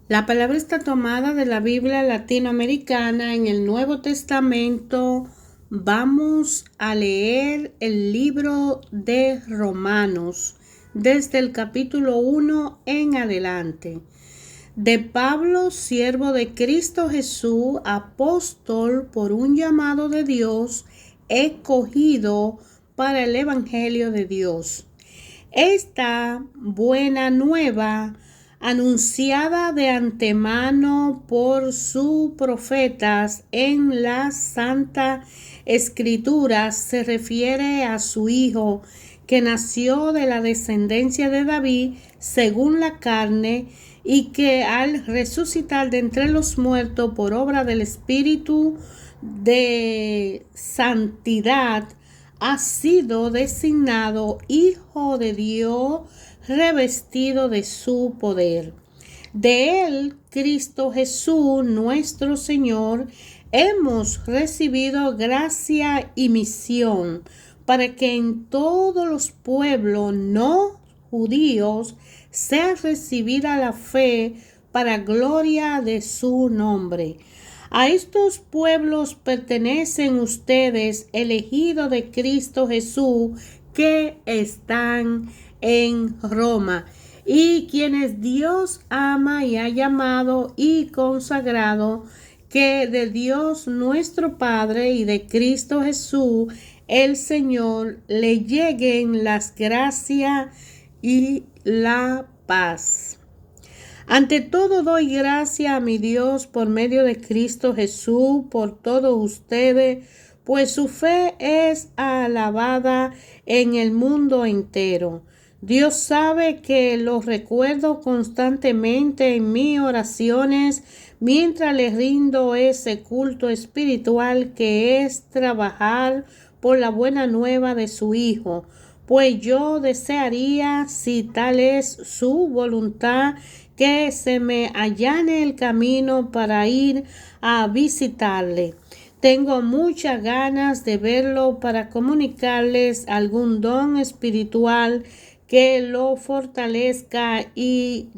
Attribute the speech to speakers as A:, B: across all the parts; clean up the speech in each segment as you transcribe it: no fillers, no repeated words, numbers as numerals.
A: La palabra está tomada de la Biblia latinoamericana en el Nuevo Testamento. Vamos a leer el libro de Romanos desde el capítulo 1 en adelante. De Pablo, siervo de Cristo Jesús, apóstol por un llamado de Dios, escogido para el Evangelio de Dios. Esta buena nueva, anunciada de antemano por sus profetas en la Santa Escritura, se refiere a su Hijo, que nació de la descendencia de David según la carne, y que al resucitar de entre los muertos por obra del Espíritu de santidad, ha sido designado Hijo de Dios, revestido de su poder. De él, Cristo Jesús, nuestro Señor, hemos recibido gracia y misión para que en todos los pueblos no judíos sea recibida la fe para gloria de su nombre. A estos pueblos pertenecen ustedes, elegidos de Cristo Jesús, que están en Roma, y quienes Dios ama y ha llamado y consagrado, que de Dios nuestro Padre y de Cristo Jesús el Señor le lleguen las gracias y la paz. Ante todo doy gracias a mi Dios por medio de Cristo Jesús por todos ustedes, pues su fe es alabada en el mundo entero. Dios sabe que los recuerdo constantemente en mis oraciones mientras les rindo ese culto espiritual que es trabajar por la buena nueva de su Hijo. Pues yo desearía, si tal es su voluntad, que se me allane el camino para ir a visitarle. Tengo muchas ganas de verlo para comunicarles algún don espiritual que lo fortalezca y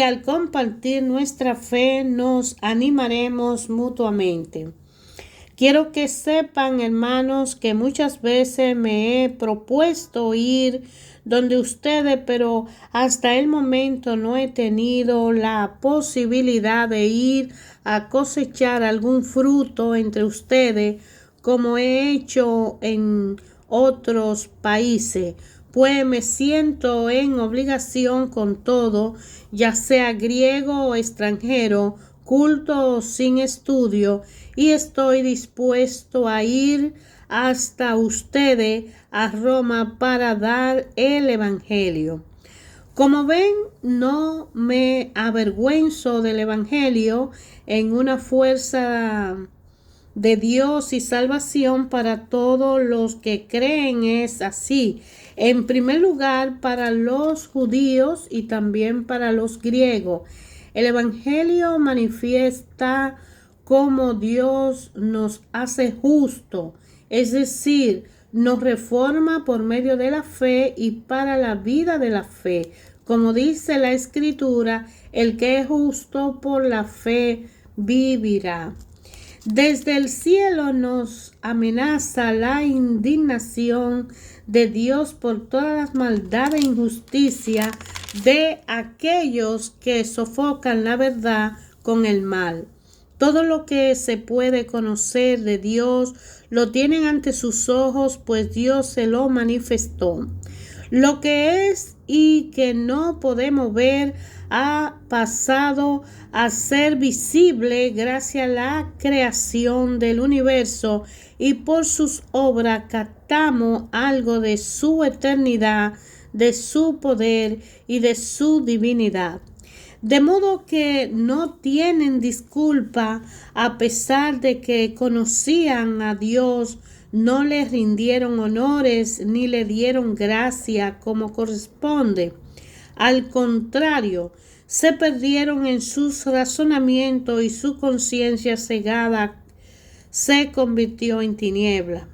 A: al compartir nuestra fe nos animaremos mutuamente. Quiero que sepan, hermanos, que muchas veces me he propuesto ir donde ustedes, pero hasta el momento no he tenido la posibilidad de ir a cosechar algún fruto entre ustedes, como he hecho en otros países, pues me siento en obligación con todo, ya sea griego o extranjero, culto o sin estudio, y estoy dispuesto a ir hasta ustedes a Roma para dar el Evangelio. Como ven, no me avergüenzo del Evangelio, en una fuerza de Dios y salvación para todos los que creen. Es así, en primer lugar para los judíos y también para los griegos. El Evangelio manifiesta cómo Dios nos hace justo, es decir, nos reforma por medio de la fe y para la vida de la fe. Como dice la Escritura, el que es justo por la fe vivirá. Desde el cielo nos amenaza la indignación de Dios por todas las maldades e injusticias de aquellos que sofocan la verdad con el mal. Todo lo que se puede conocer de Dios lo tienen ante sus ojos, pues Dios se lo manifestó. Lo que es y que no podemos ver ha pasado a ser visible gracias a la creación del universo, y por sus obras captamos algo de su eternidad, de su poder y de su divinidad. De modo que no tienen disculpa, a pesar de que conocían a Dios, no le rindieron honores ni le dieron gracia como corresponde. Al contrario, se perdieron en sus razonamientos y su conciencia cegada se convirtió en tiniebla.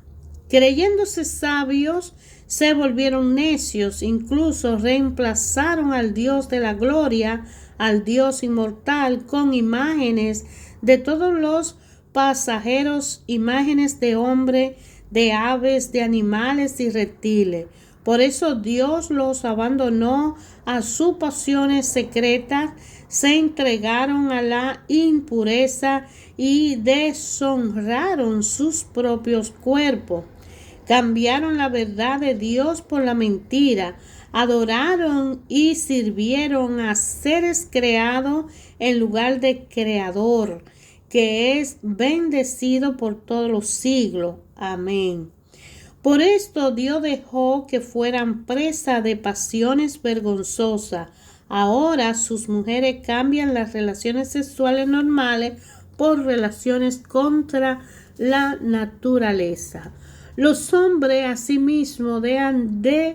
A: Creyéndose sabios, se volvieron necios, incluso reemplazaron al Dios de la gloria, al Dios inmortal, con imágenes de todos los pasajeros, imágenes de hombre, de aves, de animales y reptiles. Por eso Dios los abandonó a sus pasiones secretas, se entregaron a la impureza y deshonraron sus propios cuerpos. Cambiaron la verdad de Dios por la mentira, adoraron y sirvieron a seres creados en lugar de Creador, que es bendecido por todos los siglos. Amén. Por esto Dios dejó que fueran presa de pasiones vergonzosas. Ahora sus mujeres cambian las relaciones sexuales normales por relaciones contra la naturaleza. Los hombres asimismo dejan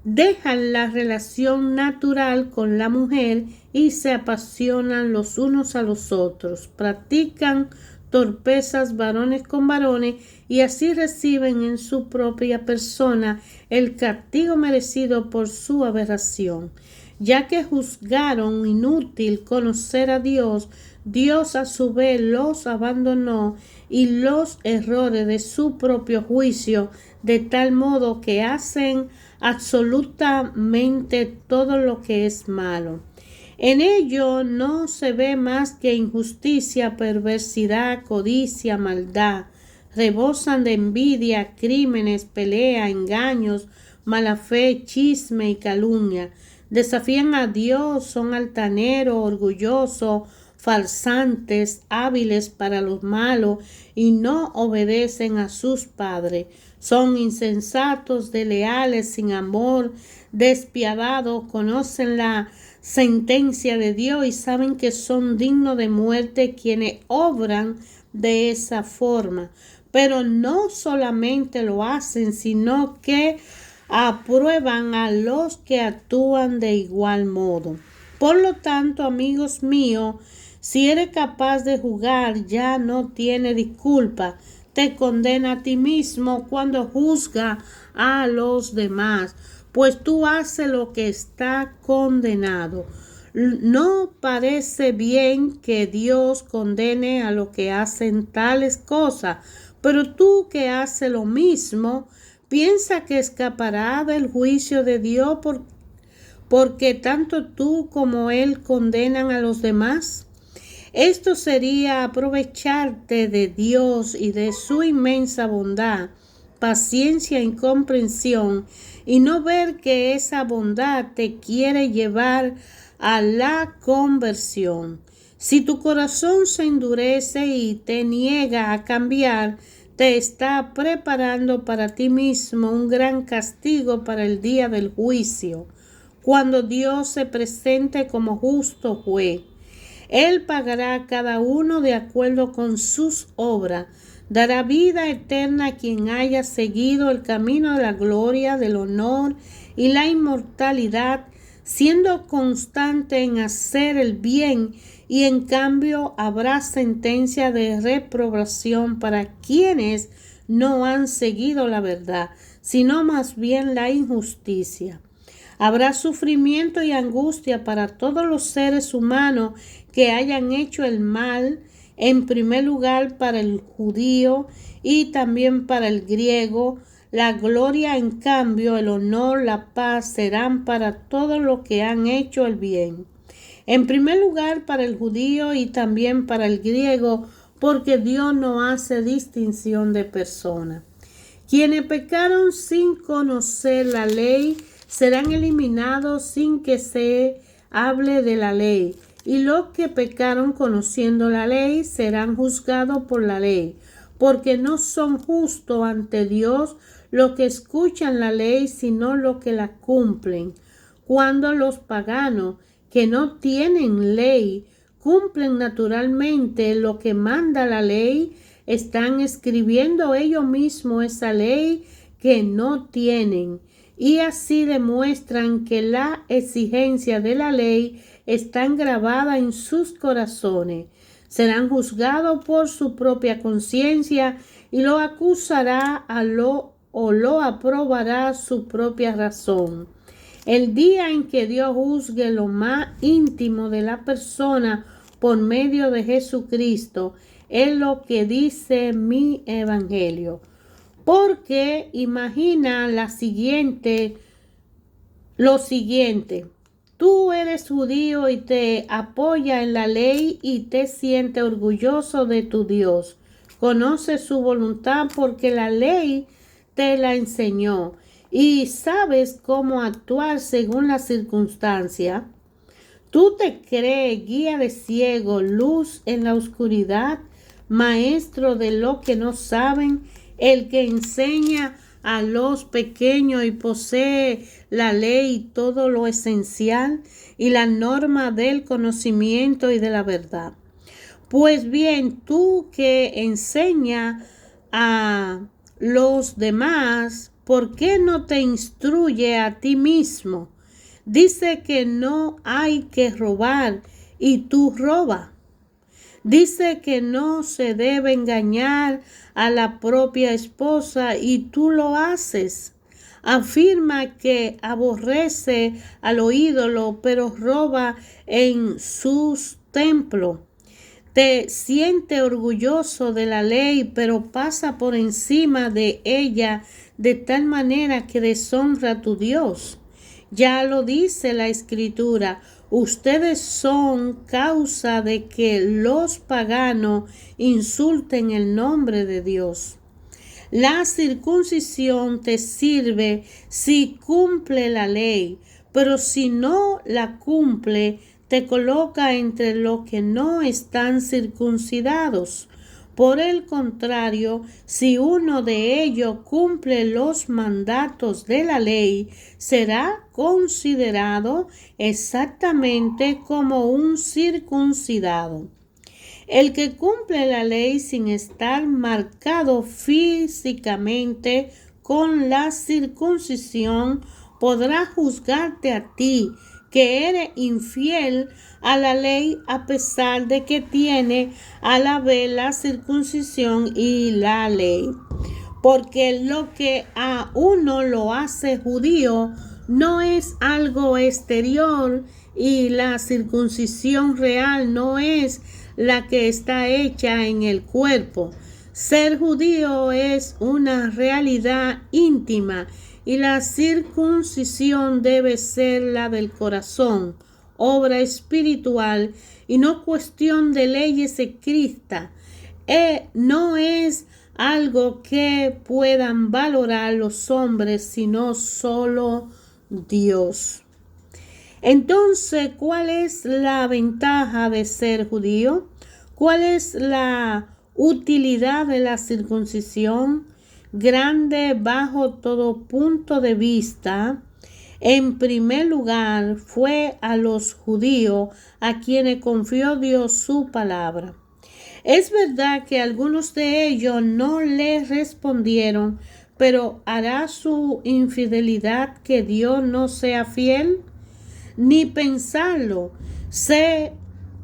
A: la relación natural con la mujer y se apasionan los unos a los otros. Practican torpezas varones con varones y así reciben en su propia persona el castigo merecido por su aberración. Ya que juzgaron inútil conocer a Dios, Dios a su vez los abandonó y los errores de su propio juicio, de tal modo que hacen absolutamente todo lo que es malo. En ello no se ve más que injusticia, perversidad, codicia, maldad. Rebosan de envidia, crímenes, pelea, engaños, mala fe, chisme y calumnia. Desafían a Dios, son altaneros, orgullosos, farsantes, hábiles para los malos y no obedecen a sus padres. Son insensatos, desleales, sin amor, despiadados, conocen la sentencia de Dios y saben que son dignos de muerte quienes obran de esa forma. Pero no solamente lo hacen, sino que aprueban a los que actúan de igual modo. Por lo tanto, amigos míos, si eres capaz de jugar, ya no tiene disculpa. Te condena a ti mismo cuando juzga a los demás, pues tú haces lo que está condenado. No parece bien que Dios condene a los que hacen tales cosas, pero tú que haces lo mismo, piensa que escapará del juicio de Dios porque tanto tú como Él condenan a los demás. Esto sería aprovecharte de Dios y de su inmensa bondad, paciencia y comprensión, y no ver que esa bondad te quiere llevar a la conversión. Si tu corazón se endurece y te niega a cambiar, te está preparando para ti mismo un gran castigo para el día del juicio, cuando Dios se presente como justo juez. Él pagará a cada uno de acuerdo con sus obras. Dará vida eterna a quien haya seguido el camino de la gloria, del honor y la inmortalidad, siendo constante en hacer el bien, y en cambio habrá sentencia de reprobación para quienes no han seguido la verdad, sino más bien la injusticia. Habrá sufrimiento y angustia para todos los seres humanos que hayan hecho el mal, en primer lugar para el judío y también para el griego. La gloria, en cambio, el honor, la paz serán para todos los que han hecho el bien. En primer lugar para el judío y también para el griego, porque Dios no hace distinción de personas. Quienes pecaron sin conocer la ley serán eliminados sin que se hable de la ley, y los que pecaron conociendo la ley serán juzgados por la ley, porque no son justos ante Dios los que escuchan la ley, sino los que la cumplen. Cuando los paganos que no tienen ley cumplen naturalmente lo que manda la ley, están escribiendo ellos mismos esa ley que no tienen, y así demuestran que la exigencia de la ley está grabada en sus corazones. Serán juzgados por su propia conciencia y lo acusará a lo o lo aprobará su propia razón. El día en que Dios juzgue lo más íntimo de la persona por medio de Jesucristo, es lo que dice mi evangelio. Porque imagina lo siguiente. Tú eres judío y te apoya en la ley y te sientes orgulloso de tu Dios. Conoces su voluntad porque la ley te la enseñó y sabes cómo actuar según la circunstancia. Tú te crees guía de ciego, luz en la oscuridad, maestro de lo que no saben, el que enseña a los pequeños y posee la ley y todo lo esencial y la norma del conocimiento y de la verdad. Pues bien, tú que enseña a los demás, ¿por qué no te instruye a ti mismo? Dice que no hay que robar y tú robas. Dice que no se debe engañar a la propia esposa y tú lo haces. Afirma que aborrece a los ídolos, pero roba en sus templos. Te siente orgulloso de la ley, pero pasa por encima de ella de tal manera que deshonra a tu Dios. Ya lo dice la Escritura, ustedes son causa de que los paganos insulten el nombre de Dios. La circuncisión te sirve si cumple la ley, pero si no la cumple, te coloca entre los que no están circuncidados. Por el contrario, si uno de ellos cumple los mandatos de la ley, será considerado exactamente como un circuncidado. El que cumple la ley sin estar marcado físicamente con la circuncisión podrá juzgarte a ti, que eres infiel a la ley a pesar de que tiene a la vez la circuncisión y la ley. Porque lo que a uno lo hace judío no es algo exterior y la circuncisión real no es la que está hecha en el cuerpo. Ser judío es una realidad íntima y la circuncisión debe ser la del corazón, obra espiritual y no cuestión de leyes escritas. No es algo que puedan valorar los hombres, sino solo Dios. Entonces, ¿cuál es la ventaja de ser judío? ¿Cuál es la utilidad de la circuncisión? Grande bajo todo punto de vista. En primer lugar, fue a los judíos a quienes confió Dios su palabra. Es verdad que algunos de ellos no le respondieron, pero ¿hará su infidelidad que Dios no sea fiel? Ni pensarlo. Se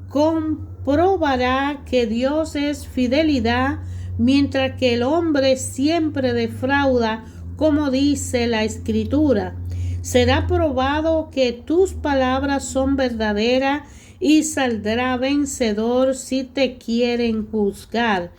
A: comprobará que Dios es fidelidad, mientras que el hombre siempre defrauda, como dice la Escritura. Será probado que tus palabras son verdaderas y saldrá vencedor si te quieren juzgar.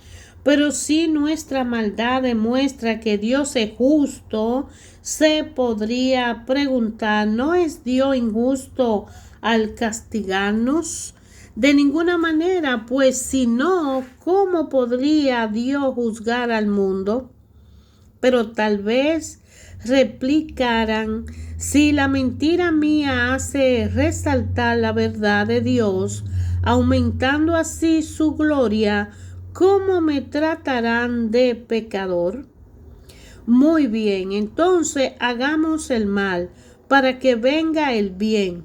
A: Pero si nuestra maldad demuestra que Dios es justo, se podría preguntar, ¿no es Dios injusto al castigarnos? De ninguna manera, pues si no, ¿cómo podría Dios juzgar al mundo? Pero tal vez replicaran, si la mentira mía hace resaltar la verdad de Dios, aumentando así su gloria, ¿cómo me tratarán de pecador? Muy bien, entonces hagamos el mal para que venga el bien.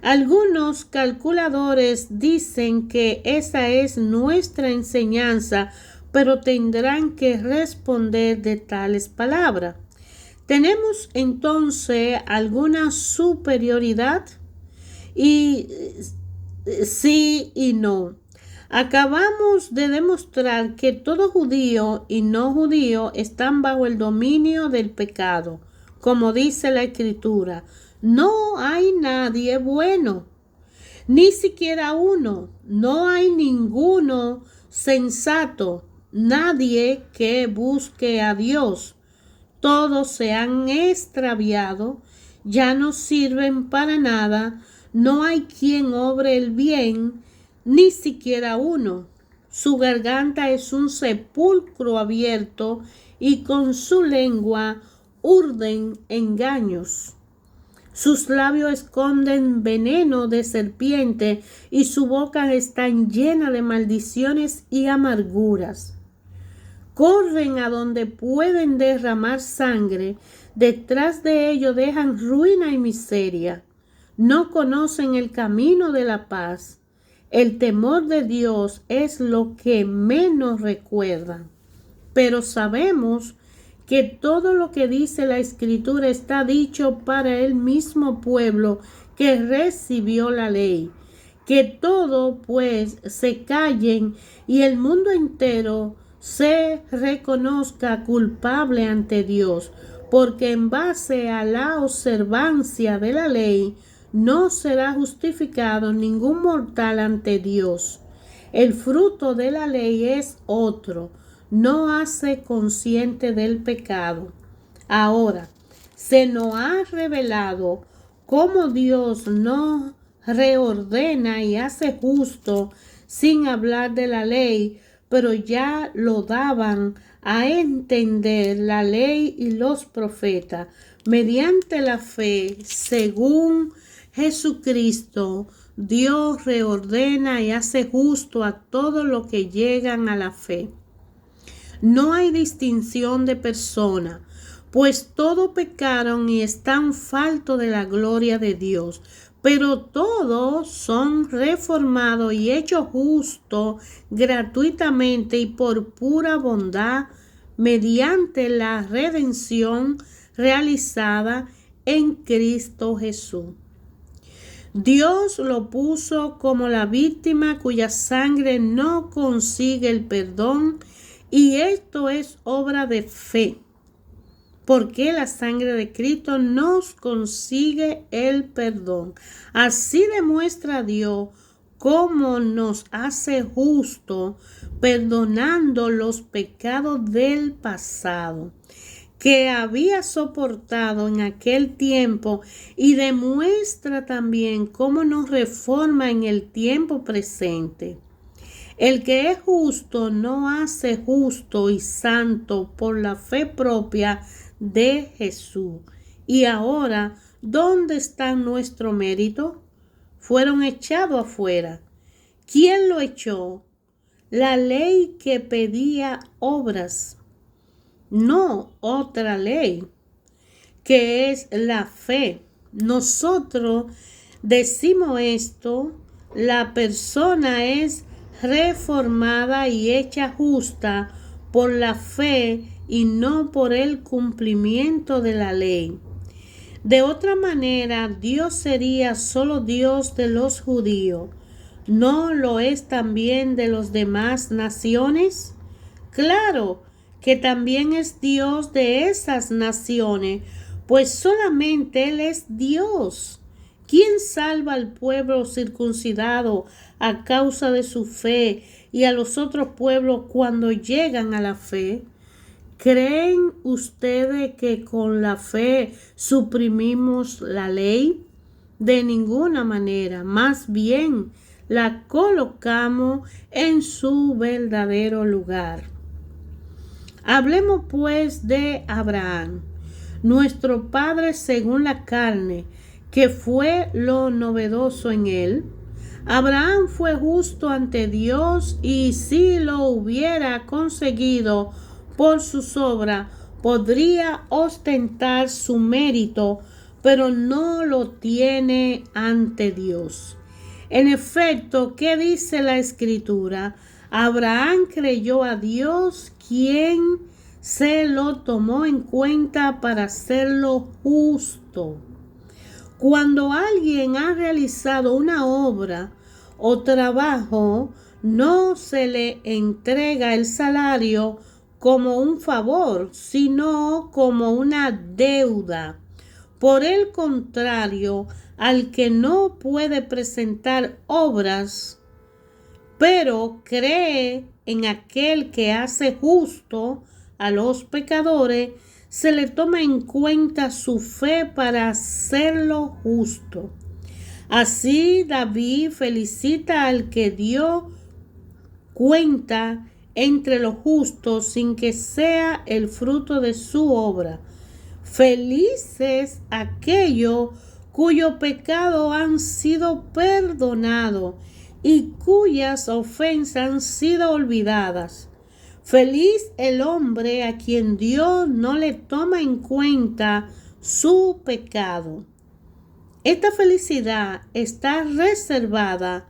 A: Algunos calculadores dicen que esa es nuestra enseñanza, pero tendrán que responder de tales palabras. ¿Tenemos entonces alguna superioridad? Y sí y no. Acabamos de demostrar que todo judío y no judío están bajo el dominio del pecado. Como dice la Escritura, no hay nadie bueno, ni siquiera uno. No hay ninguno sensato, nadie que busque a Dios. Todos se han extraviado, ya no sirven para nada, no hay quien obre el bien, ni siquiera uno. Su garganta es un sepulcro abierto y con su lengua urden engaños. Sus labios esconden veneno de serpiente y su boca está llena de maldiciones y amarguras. Corren a donde pueden derramar sangre, detrás de ellos dejan ruina y miseria. No conocen el camino de la paz. El temor de Dios es lo que menos recuerdan. Pero sabemos que todo lo que dice la Escritura está dicho para el mismo pueblo que recibió la ley. Que todo, pues, se callen y el mundo entero se reconozca culpable ante Dios, porque en base a la observancia de la ley no será justificado ningún mortal ante Dios. El fruto de la ley es otro, no hace consciente del pecado. Ahora, se nos ha revelado cómo Dios nos reordena y hace justo sin hablar de la ley, pero ya lo daban a entender la ley y los profetas mediante la fe según Jesucristo. Dios reordena y hace justo a todos los que llegan a la fe. No hay distinción de persona, pues todos pecaron y están faltos de la gloria de Dios, pero todos son reformados y hechos justos gratuitamente y por pura bondad mediante la redención realizada en Cristo Jesús. Dios lo puso como la víctima cuya sangre no consigue el perdón, y esto es obra de fe, porque la sangre de Cristo nos consigue el perdón. Así demuestra Dios cómo nos hace justo, perdonando los pecados del pasado que había soportado en aquel tiempo, y demuestra también cómo nos reforma en el tiempo presente. El que es justo no hace justo y santo por la fe propia de Jesús. Y ahora, ¿dónde está nuestro mérito? Fueron echados afuera. ¿Quién lo echó? La ley que pedía obras, no otra ley, que es la fe. Nosotros decimos esto: la persona es reformada y hecha justa por la fe y no por el cumplimiento de la ley. De otra manera, Dios sería solo Dios de los judíos. ¿No lo es también de las demás naciones? Claro que también es Dios de esas naciones, pues solamente Él es Dios. ¿Quién salva al pueblo circuncidado a causa de su fe y a los otros pueblos cuando llegan a la fe? ¿Creen ustedes que con la fe suprimimos la ley? De ninguna manera, más bien la colocamos en su verdadero lugar. Hablemos pues de Abraham, nuestro padre según la carne, que fue lo novedoso en él. Abraham fue justo ante Dios, y si lo hubiera conseguido por sus obras, podría ostentar su mérito, pero no lo tiene ante Dios. En efecto, ¿qué dice la Escritura? Abraham creyó a Dios, quien se lo tomó en cuenta para hacerlo justo. Cuando alguien ha realizado una obra o trabajo, no se le entrega el salario como un favor, sino como una deuda. Por el contrario, al que no puede presentar obras, pero cree en aquel que hace justo a los pecadores, se le toma en cuenta su fe para hacerlo justo. Así David felicita al que dio cuenta entre los justos sin que sea el fruto de su obra. Felices aquellos cuyo pecado han sido perdonados y cuyas ofensas han sido olvidadas. Feliz el hombre a quien Dios no le toma en cuenta su pecado. Esta felicidad está reservada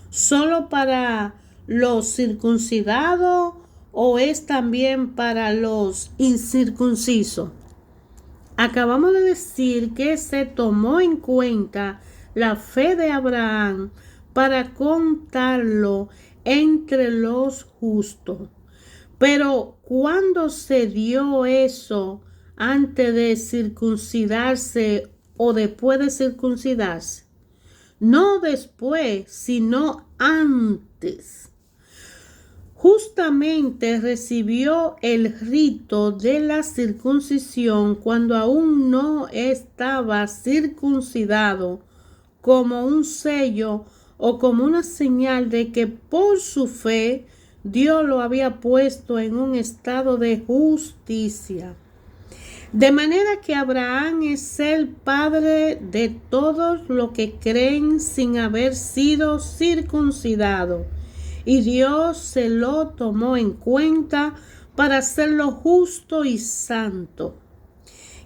A: solo para los circuncidados o es también para los incircuncisos. Acabamos de decir que se tomó en cuenta la fe de Abraham para contarlo entre los justos. Pero ¿cuándo se dio eso? ¿Antes de circuncidarse o después de circuncidarse? No después, sino antes. Justamente recibió el rito de la circuncisión cuando aún no estaba circuncidado, como un sello o como una señal de que por su fe Dios lo había puesto en un estado de justicia. De manera que Abraham es el padre de todos los que creen sin haber sido circuncidado. Y Dios se lo tomó en cuenta para hacerlo justo y santo.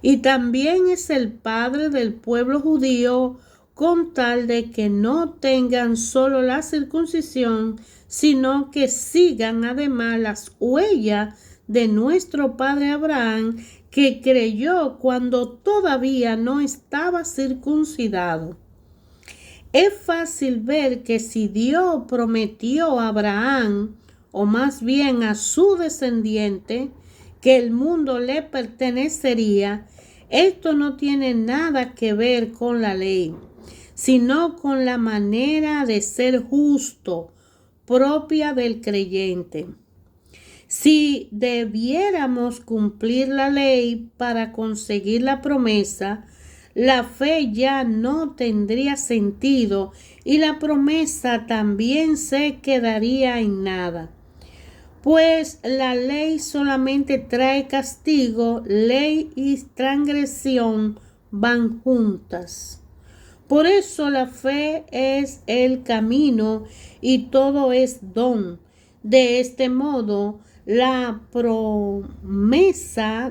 A: Y también es el padre del pueblo judío con tal de que no tengan solo la circuncisión, sino que sigan además las huellas de nuestro padre Abraham, que creyó cuando todavía no estaba circuncidado. Es fácil ver que si Dios prometió a Abraham, o más bien a su descendiente, que el mundo le pertenecería, esto no tiene nada que ver con la ley, sino con la manera de ser justo propia del creyente. Si debiéramos cumplir la ley para conseguir la promesa, la fe ya no tendría sentido y la promesa también se quedaría en nada. Pues la ley solamente trae castigo, ley y transgresión van juntas. Por eso la fe es el camino y todo es don. De este modo, la promesa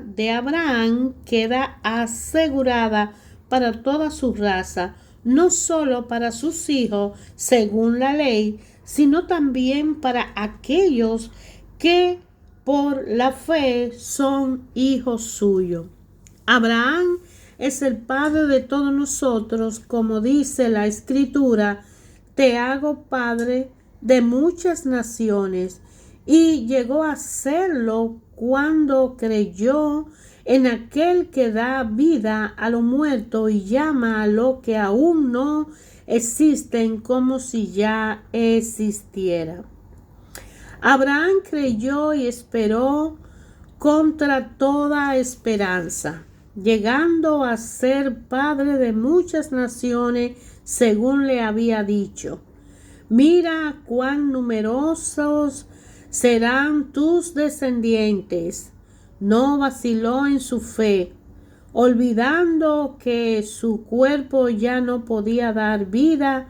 A: de Abraham queda asegurada para toda su raza, no solo para sus hijos según la ley, sino también para aquellos que por la fe son hijos suyos. Abraham es el padre de todos nosotros, como dice la Escritura, te hago padre de muchas naciones, y llegó a serlo cuando creyó en aquel que da vida a lo muerto y llama a lo que aún no existen como si ya existiera. Abraham creyó y esperó contra toda esperanza, llegando a ser padre de muchas naciones, según le había dicho. Mira cuán numerosos serán tus descendientes. No vaciló en su fe, olvidando que su cuerpo ya no podía dar vida.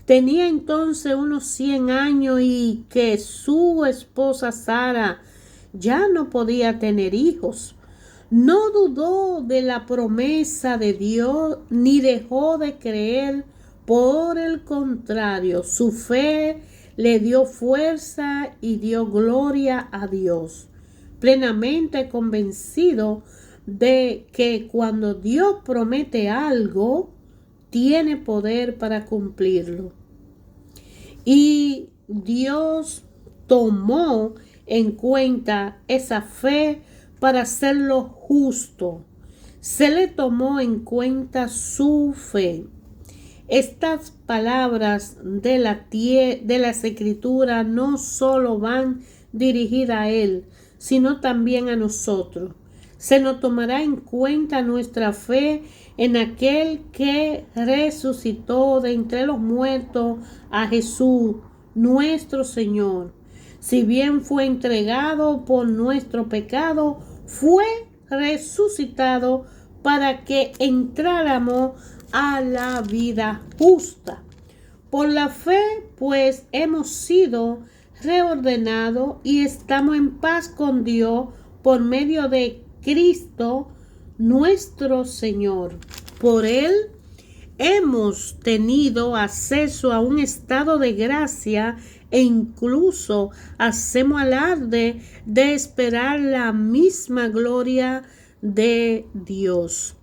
A: Tenía entonces unos 100 años y que su esposa Sara ya no podía tener hijos. No dudó de la promesa de Dios ni dejó de creer. Por el contrario, su fe le dio fuerza y dio gloria a Dios, plenamente convencido de que cuando Dios promete algo, tiene poder para cumplirlo. Y Dios tomó en cuenta esa fe para hacerlo justo. Se le tomó en cuenta su fe. Estas palabras de las Escrituras no solo van dirigidas a Él, sino también a nosotros. Se nos tomará en cuenta nuestra fe en aquel que resucitó de entre los muertos a Jesús, nuestro Señor. Si bien fue entregado por nuestro pecado, fue resucitado para que entráramos a la vida justa. Por la fe, pues, hemos sido reordenados y estamos en paz con Dios por medio de Cristo nuestro Señor. Por Él hemos tenido acceso a un estado de gracia e incluso hacemos alarde de esperar la misma gloria de Dios.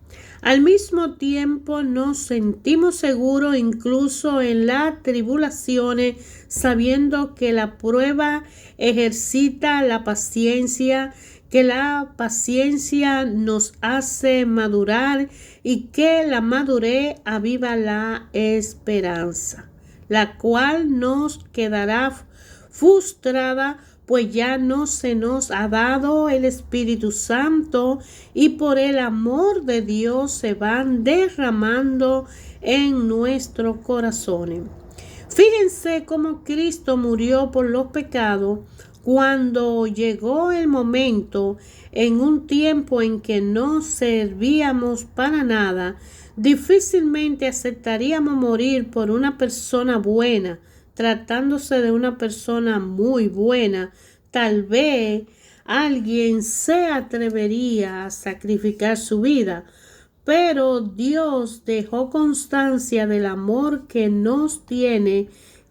A: Al mismo tiempo nos sentimos seguros incluso en las tribulaciones, sabiendo que la prueba ejercita la paciencia, que la paciencia nos hace madurar y que la madurez aviva la esperanza, la cual nos quedará frustrada, pues ya no se nos ha dado el Espíritu Santo y por el amor de Dios se van derramando en nuestros corazones. Fíjense cómo Cristo murió por los pecados cuando llegó el momento, en un tiempo en que no servíamos para nada. Difícilmente aceptaríamos morir por una persona buena. Tratándose de una persona muy buena, tal vez alguien se atrevería a sacrificar su vida, pero Dios dejó constancia del amor que nos tiene.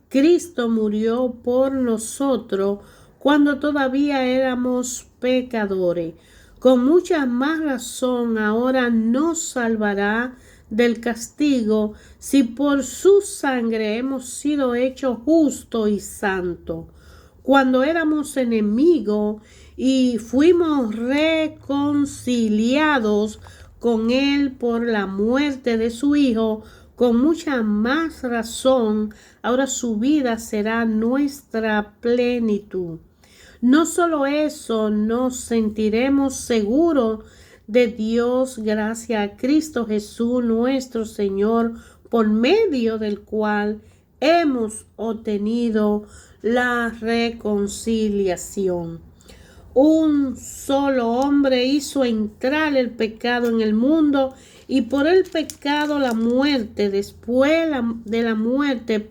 A: Cristo murió por nosotros cuando todavía éramos pecadores. Con mucha más razón ahora nos salvará del castigo si por su sangre hemos sido hechos justos y santos. Cuando éramos enemigos y fuimos reconciliados con Él por la muerte de su Hijo, con mucha más razón, ahora su vida será nuestra plenitud. No solo eso, nos sentiremos seguros de Dios gracias a Cristo Jesús nuestro Señor, por medio del cual hemos obtenido la reconciliación. Un solo hombre hizo entrar el pecado en el mundo y por el pecado la muerte. Después de la muerte,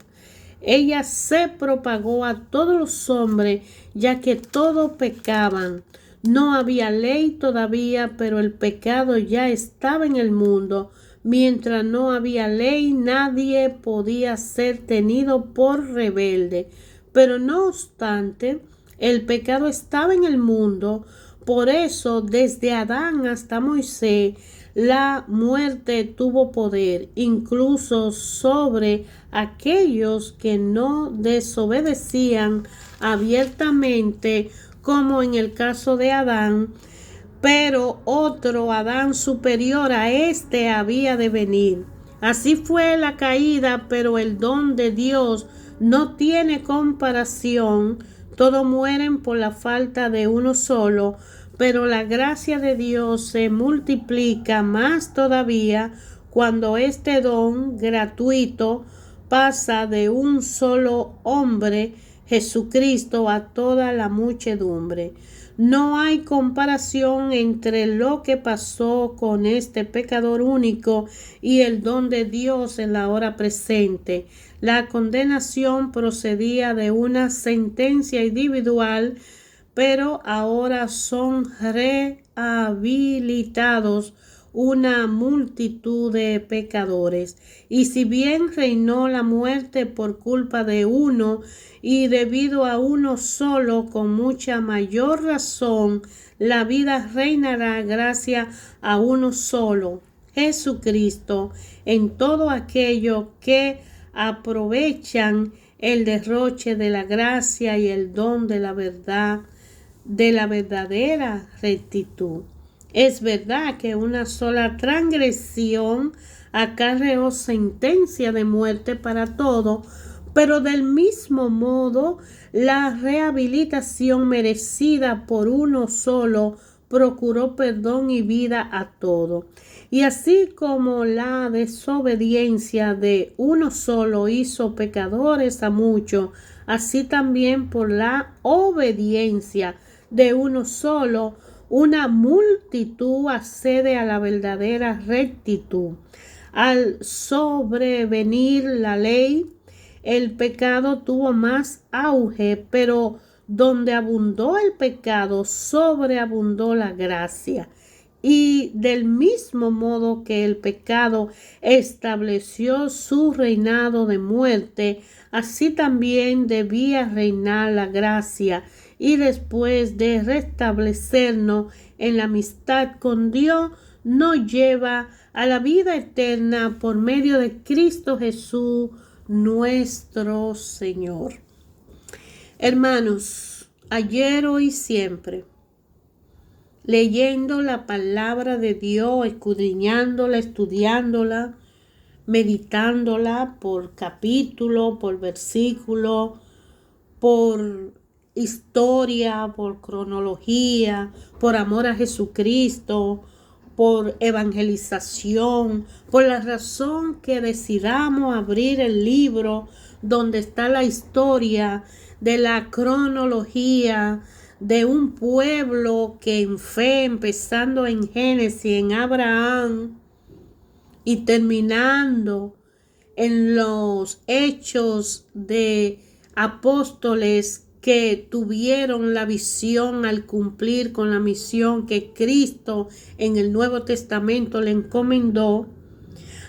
A: ella se propagó a todos los hombres, ya que todos pecaban. No había ley todavía, pero el pecado ya estaba en el mundo. Mientras no había ley, nadie podía ser tenido por rebelde. Pero no obstante, el pecado estaba en el mundo. Por eso, desde Adán hasta Moisés, la muerte tuvo poder, incluso sobre aquellos que no desobedecían abiertamente, como en el caso de Adán, pero otro Adán superior a este había de venir. Así fue la caída, pero el don de Dios no tiene comparación. Todos mueren por la falta de uno solo, pero la gracia de Dios se multiplica más todavía cuando este don gratuito pasa de un solo hombre, Jesucristo, a toda la muchedumbre. No hay comparación entre lo que pasó con este pecador único y el don de Dios en la hora presente. La condenación procedía de una sentencia individual, pero ahora son rehabilitados una multitud de pecadores. Y si bien reinó la muerte por culpa de uno y debido a uno solo, con mucha mayor razón la vida reinará gracias a uno solo, Jesucristo, en todo aquello que aprovechan el derroche de la gracia y el don de la verdad, de la verdadera rectitud. Es verdad que una sola transgresión acarreó sentencia de muerte para todos, pero del mismo modo la rehabilitación merecida por uno solo procuró perdón y vida a todos. Y así como la desobediencia de uno solo hizo pecadores a muchos, así también por la obediencia de uno solo, una multitud accede a la verdadera rectitud. Al sobrevenir la ley, el pecado tuvo más auge, pero donde abundó el pecado, sobreabundó la gracia. Y del mismo modo que el pecado estableció su reinado de muerte, así también debía reinar la gracia. Y después de restablecernos en la amistad con Dios, nos lleva a la vida eterna por medio de Cristo Jesús, nuestro Señor. Hermanos, ayer, hoy, siempre, leyendo la palabra de Dios, escudriñándola, estudiándola, meditándola por capítulo, por versículo, por historia, por cronología, por amor a Jesucristo, por evangelización, por la razón que decidamos abrir el libro donde está la historia de la cronología de un pueblo que en fe, empezando en Génesis, en Abraham y terminando en los hechos de apóstoles que tuvieron la visión al cumplir con la misión que Cristo en el Nuevo Testamento le encomendó.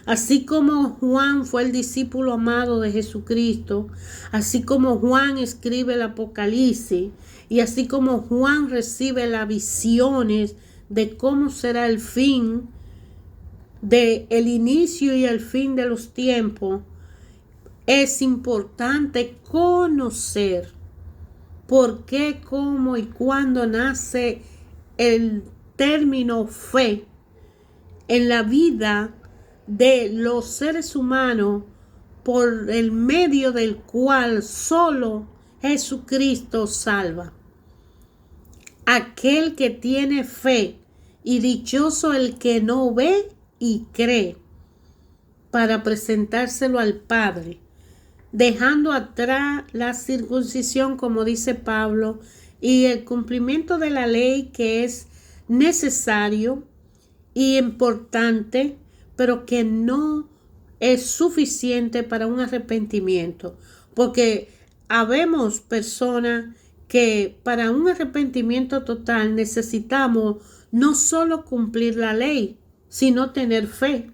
A: Así como Juan fue el discípulo amado de Jesucristo, así como Juan escribe el Apocalipsis y así como Juan recibe las visiones de cómo será el fin, de el inicio y el fin de los tiempos, es importante conocer por qué, cómo y cuándo nace el término fe en la vida de los seres humanos, por el medio del cual solo Jesucristo salva. Aquel que tiene fe, y dichoso el que no ve y cree, para presentárselo al Padre, dejando atrás la circuncisión, como dice Pablo, y el cumplimiento de la ley, que es necesario y importante, pero que no es suficiente para un arrepentimiento, porque habemos personas que para un arrepentimiento total necesitamos no solo cumplir la ley, sino tener fe.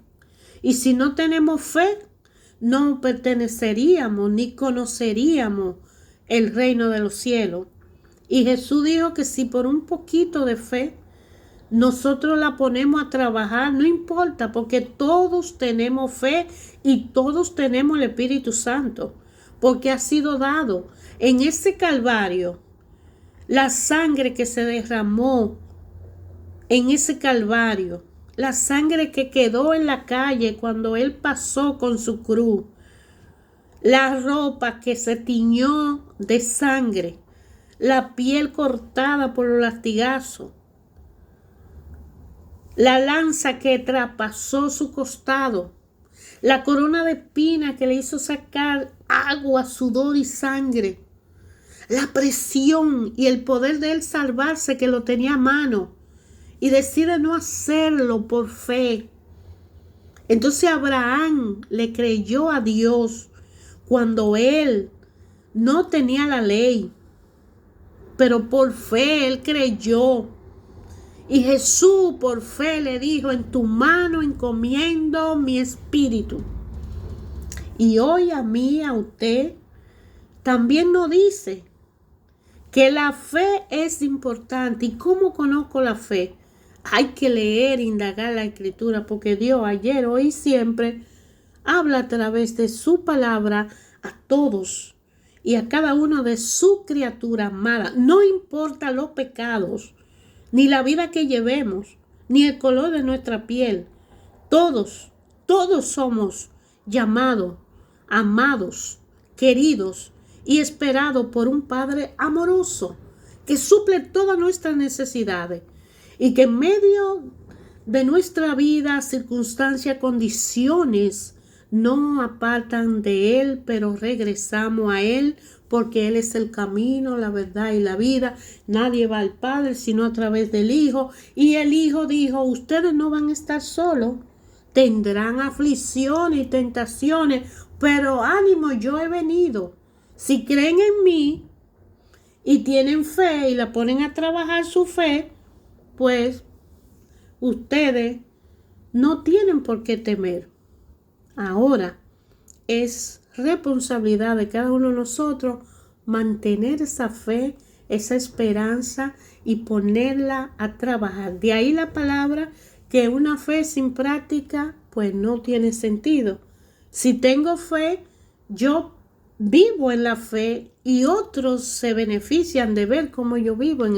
A: Y si no tenemos fe, no perteneceríamos ni conoceríamos el reino de los cielos. Y Jesús dijo que si por un poquito de fe nosotros la ponemos a trabajar, no importa, porque todos tenemos fe y todos tenemos el Espíritu Santo, porque ha sido dado en ese Calvario. La sangre que se derramó en ese Calvario, la sangre que quedó en la calle cuando Él pasó con su cruz, la ropa que se tiñó de sangre, la piel cortada por los latigazos, la lanza que traspasó su costado, la corona de espinas que le hizo sacar agua, sudor y sangre, la presión y el poder de Él salvarse, que lo tenía a mano, y decide no hacerlo por fe. Entonces Abraham le creyó a Dios cuando él no tenía la ley, pero por fe él creyó. Y Jesús por fe le dijo: en tu mano encomiendo mi espíritu. Y hoy a mí, a usted, también nos dice que la fe es importante. ¿Y cómo conozco la fe? Hay que leer, indagar la Escritura, porque Dios ayer, hoy y siempre habla a través de su palabra a todos. y a cada uno de su criatura amada. No importa los pecados, ni la vida que llevemos, ni el color de nuestra piel. Todos somos llamados, amados, queridos y esperados por un Padre amoroso que suple todas nuestras necesidades y que en medio de nuestra vida, circunstancias, condiciones, no apartan de Él, pero regresamos a Él porque Él es el camino, la verdad y la vida. Nadie va al Padre sino a través del Hijo. Y el Hijo dijo, ustedes no van a estar solos, tendrán aflicciones y tentaciones, pero ánimo, yo he venido. Si creen en mí y tienen fe y la ponen a trabajar su fe, pues ustedes no tienen por qué temer. Ahora es responsabilidad de cada uno de nosotros mantener esa fe, esa esperanza y ponerla a trabajar. De ahí la palabra que una fe sin práctica pues no tiene sentido. Si tengo fe, yo vivo en la fe y otros se benefician de ver cómo yo vivo en